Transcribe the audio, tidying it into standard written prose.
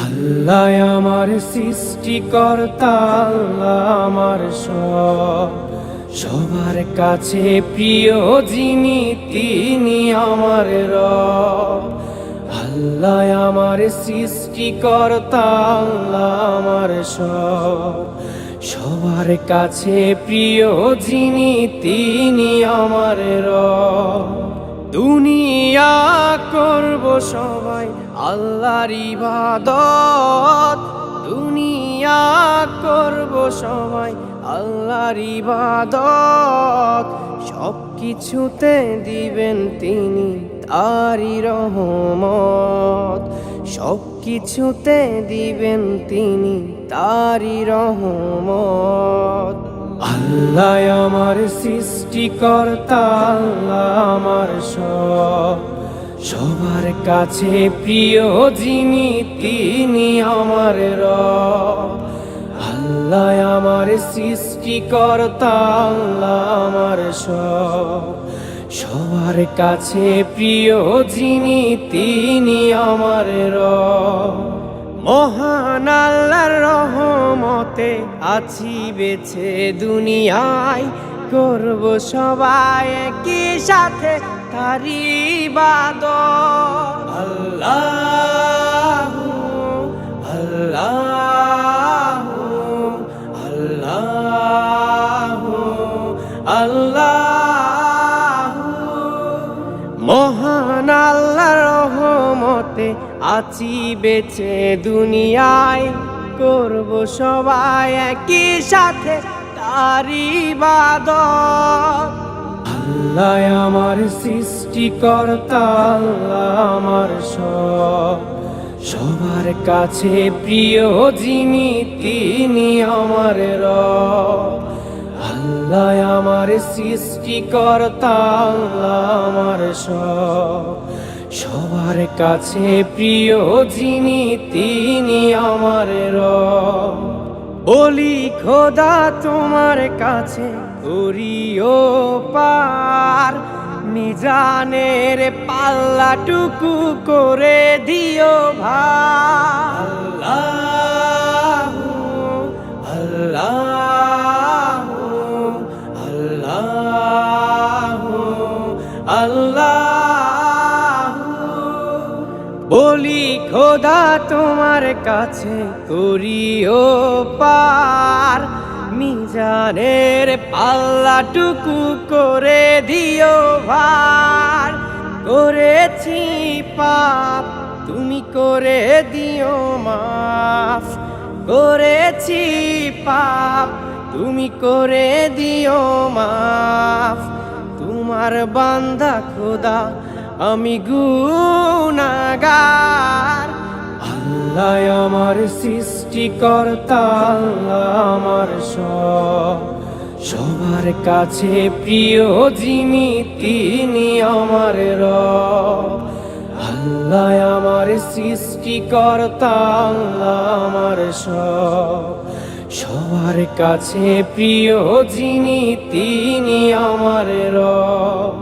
আল্লাহ আমার সৃষ্টিকর্তা, আল্লাহ আমার সবার কাছে প্রিয় যিনি তিনি আমার রব। আল্লাহ আমার সৃষ্টিকর্তা, আল্লাহ আমার সবার কাছে প্রিয় যিনি তিনি আমার রব। দুনিয়া করব সবাই আল্লাহর ইবাদত, দুনিয়া করব সবাই আল্লাহর ইবাদত। সব কিছুতে দিবেন তিনি তারই রহমত, সব কিছুতে দিবেন তিনি তারই রহমত। আল্লাহ আমার সৃষ্টিকর্তা, আল্লাহ আমার সবার কাছে প্রিয় যিনি তিনি আমার রব। আল্লাহ আমার সৃষ্টিকর্তা, আল্লাহ আমার সবার কাছে প্রিয় যিনি তিনি আমার রব। মহান আল্লাহর রহমতে আছি বেঁচে দুনিয়ায়, করব সবাই একই সাথে তারই ইবাদত। আল্লাহু আল্লাহু আল্লাহু আল্লাহু। মহান আল্লাহর রহমতে আছি বেঁচে দুনিয়ায়, করব সবাই একই সাথে তারই ইবাদত। আল্লাহ আমার সৃষ্টিকর্তা, আল্লাহ আমার সবার কাছে প্রিয় যিনি তিনি আমার রব। আল্লাহ আমার সৃষ্টিকর্তা, আল্লাহ আমার সবার কাছে প্রিয় যিনি তিনি আমার রব। বলি খোদা তোমার কাছে করিও পার, মিজানের পাল্লাটুকু করে দিও ভার। আল্লাহু আল্লাহু আল্লাহু আল্লাহু। বলি খোদা তোমার কাছে করিও পার, মিজানের পাল্লাটুকু করে দিও ভার। করেছি পাপ তুমি করে দিও মাফ, করেছি পাপ তুমি করে দিও মাফ। তোমার বান্দা খোদা আমি গুনাহগার। আল্লাহ আমার সৃষ্টিকর্তা, আল্লাহ আমার সবার কাছে প্রিয় যিনি তিনি আমার রব। আল্লাহ আমার সৃষ্টিকর্তা, আল্লাহ আমার সবার কাছে প্রিয় যিনি তিনি আমার রব।